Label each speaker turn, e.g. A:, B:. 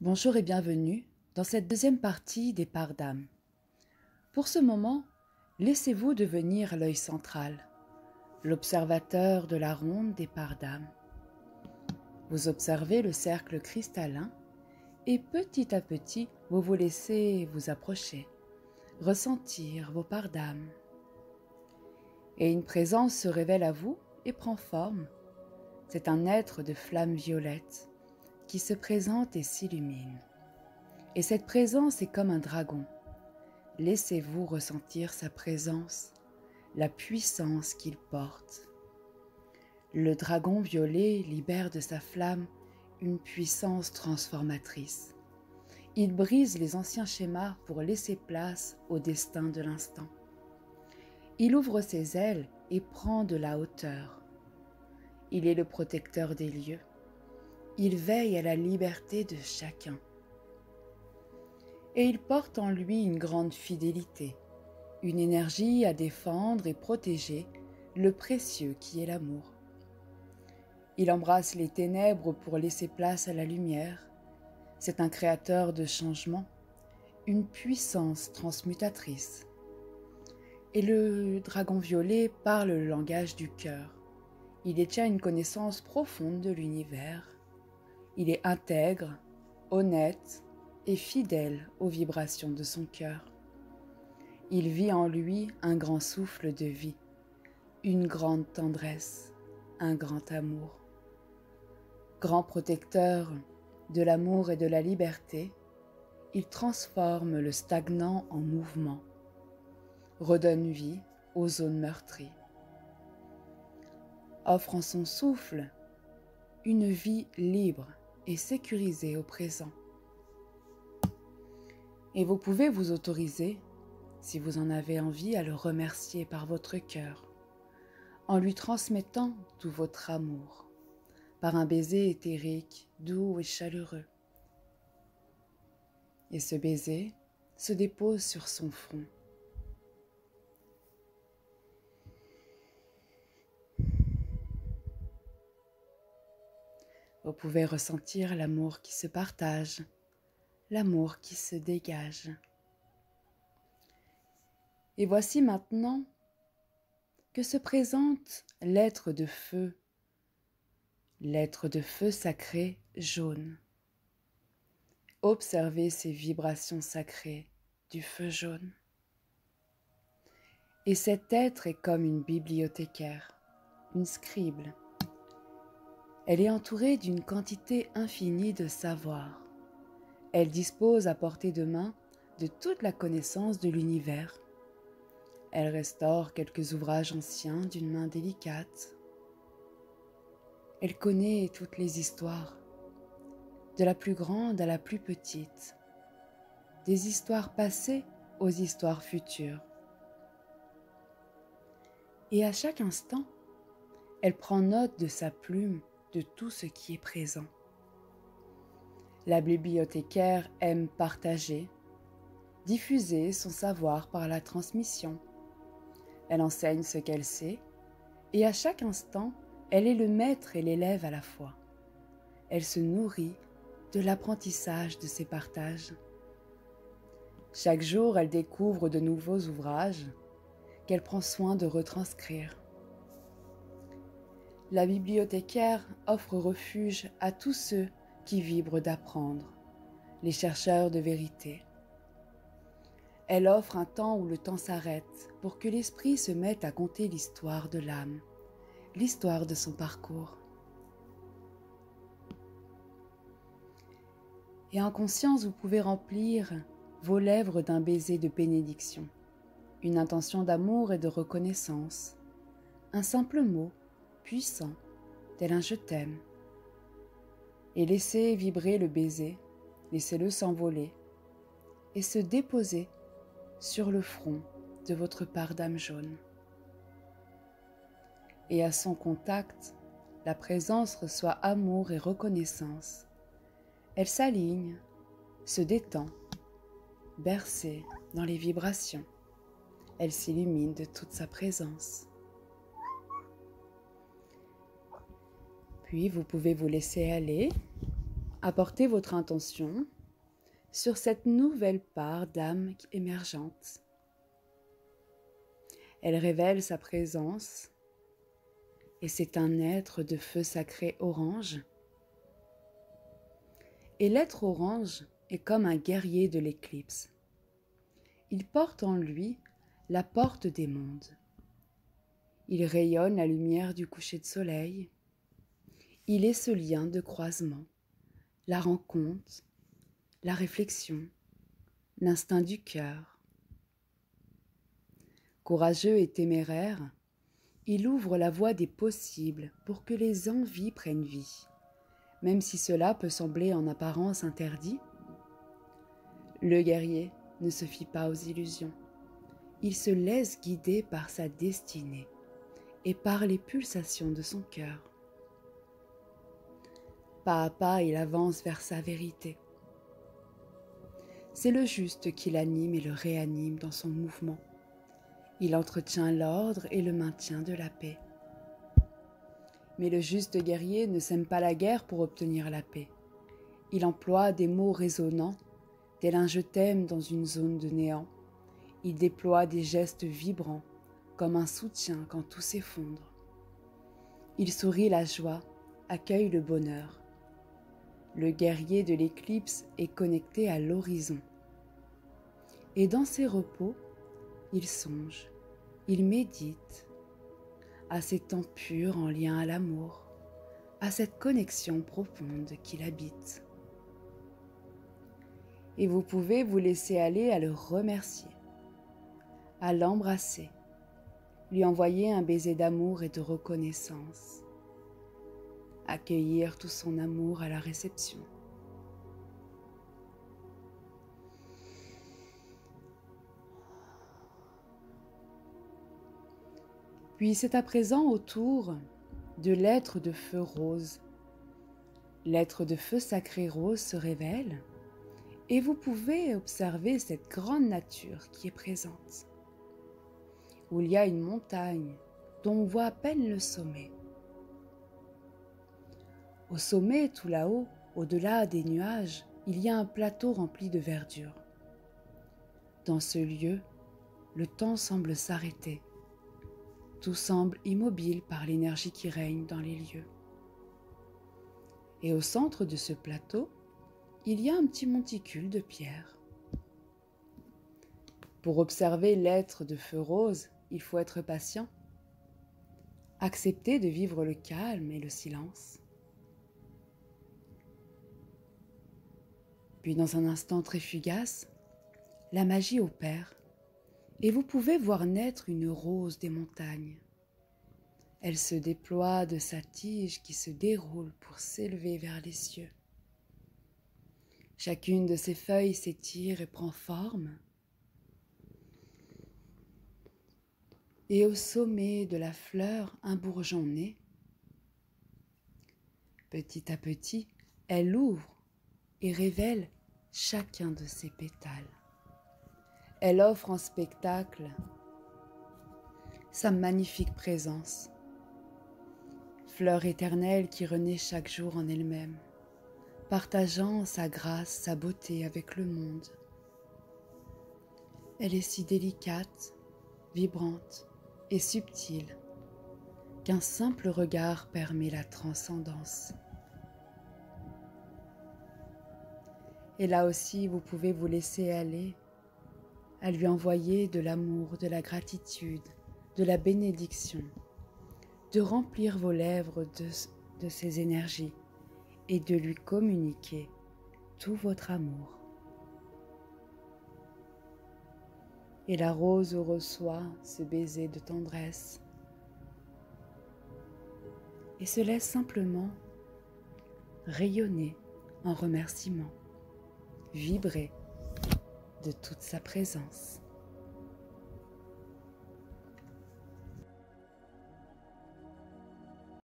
A: Bonjour et bienvenue dans cette deuxième partie des parts d'âme. Pour ce moment, laissez-vous devenir l'œil central, l'observateur de la ronde des parts d'âme. Vous observez le cercle cristallin et petit à petit, vous vous laissez vous approcher, ressentir vos parts d'âme. Et une présence se révèle à vous et prend forme. C'est un être de flamme violette qui se présente et s'illumine. Et cette présence est comme un dragon. Laissez-vous ressentir sa présence, la puissance qu'il porte. Le dragon violet libère de sa flamme une puissance transformatrice. Il brise les anciens schémas pour laisser place au destin de l'instant. Il ouvre ses ailes et prend de la hauteur. Il est le protecteur des lieux. Il veille à la liberté de chacun. Et il porte en lui une grande fidélité, une énergie à défendre et protéger le précieux qui est l'amour. Il embrasse les ténèbres pour laisser place à la lumière. C'est un créateur de changement, une puissance transmutatrice. Et le dragon violet parle le langage du cœur. Il détient une connaissance profonde de l'univers. Il est intègre, honnête et fidèle aux vibrations de son cœur. Il vit en lui un grand souffle de vie, une grande tendresse, un grand amour. Grand protecteur de l'amour et de la liberté, il transforme le stagnant en mouvement, redonne vie aux zones meurtries. Offre en son souffle une vie libre et sécurisée au présent. Et vous pouvez vous autoriser, si vous en avez envie, à le remercier par votre cœur, en lui transmettant tout votre amour, par un baiser éthérique, doux et chaleureux. Et ce baiser se dépose sur son front. Vous pouvez ressentir l'amour qui se partage, l'amour qui se dégage. Et voici maintenant que se présente l'être de feu sacré jaune. Observez ces vibrations sacrées du feu jaune. Et cet être est comme une bibliothécaire, une scribe. Elle est entourée d'une quantité infinie de savoir. Elle dispose à portée de main de toute la connaissance de l'univers. Elle restaure quelques ouvrages anciens d'une main délicate. Elle connaît toutes les histoires, de la plus grande à la plus petite, des histoires passées aux histoires futures. Et à chaque instant, elle prend note de sa plume de tout ce qui est présent. La bibliothécaire aime partager, diffuser son savoir par la transmission. Elle enseigne ce qu'elle sait, et à chaque instant, elle est le maître et l'élève à la fois. Elle se nourrit de l'apprentissage de ses partages. Chaque jour, elle découvre de nouveaux ouvrages qu'elle prend soin de retranscrire. La bibliothécaire offre refuge à tous ceux qui vibrent d'apprendre, les chercheurs de vérité. Elle offre un temps où le temps s'arrête pour que l'esprit se mette à conter l'histoire de l'âme, l'histoire de son parcours. Et en conscience, vous pouvez remplir vos lèvres d'un baiser de bénédiction, une intention d'amour et de reconnaissance, un simple mot puissant, tel un je t'aime. Et laissez vibrer le baiser, laissez-le s'envoler et se déposer sur le front de votre part d'âme jaune. Et à son contact, la présence reçoit amour et reconnaissance. Elle s'aligne, se détend, bercée dans les vibrations. Elle s'illumine de toute sa présence. Puis vous pouvez vous laisser aller Apportez votre intention sur cette nouvelle part d'âme émergente. Elle révèle sa présence et c'est un être de feu sacré orange. Et l'être orange est comme un guerrier de l'éclipse. Il porte en lui la porte des mondes. Il rayonne la lumière du coucher de soleil. Il est ce lien de croisement, la rencontre, la réflexion, l'instinct du cœur. Courageux et téméraire, il ouvre la voie des possibles pour que les envies prennent vie, même si cela peut sembler en apparence interdit. Le guerrier ne se fie pas aux illusions. Il se laisse guider par sa destinée et par les pulsations de son cœur. Pas à pas, il avance vers sa vérité. C'est le juste qui l'anime et le réanime dans son mouvement. Il entretient l'ordre et le maintien de la paix. Mais le juste guerrier ne sème pas la guerre pour obtenir la paix. Il emploie des mots résonnants, tel un « je t'aime » dans une zone de néant. Il déploie des gestes vibrants, comme un soutien quand tout s'effondre. Il sourit la joie, accueille le bonheur. Le guerrier de l'éclipse est connecté à l'horizon. Et dans ses repos, il songe, il médite à ces temps purs en lien à l'amour, à cette connexion profonde qu'il habite. Et vous pouvez vous laisser aller à le remercier, à l'embrasser, lui envoyer un baiser d'amour et de reconnaissance, accueillir tout son amour à la réception. Puis c'est à présent au tour de l'être de feu rose. L'être de feu sacré rose se révèle et vous pouvez observer cette grande nature qui est présente, où il y a une montagne dont on voit à peine le sommet. Au sommet, tout là-haut, au-delà des nuages, il y a un plateau rempli de verdure. Dans ce lieu, le temps semble s'arrêter. Tout semble immobile par l'énergie qui règne dans les lieux. Et au centre de ce plateau, il y a un petit monticule de pierre. Pour observer l'être de feu rose, il faut être patient. Accepter de vivre le calme et le silence. Puis dans un instant très fugace, la magie opère et vous pouvez voir naître une rose des montagnes. Elle se déploie de sa tige qui se déroule pour s'élever vers les cieux. Chacune de ses feuilles s'étire et prend forme. Et au sommet de la fleur, un bourgeon naît. Petit à petit, elle ouvre et révèle chacun de ses pétales. Elle offre en spectacle sa magnifique présence, fleur éternelle qui renaît chaque jour en elle-même, partageant sa grâce, sa beauté avec le monde. Elle est si délicate, vibrante et subtile qu'un simple regard permet la transcendance. Et là aussi, vous pouvez vous laisser aller à lui envoyer de l'amour, de la gratitude, de la bénédiction, de remplir vos lèvres de ces énergies et de lui communiquer tout votre amour. Et la rose reçoit ce baiser de tendresse et se laisse simplement rayonner en remerciement, vibrer de toute sa présence.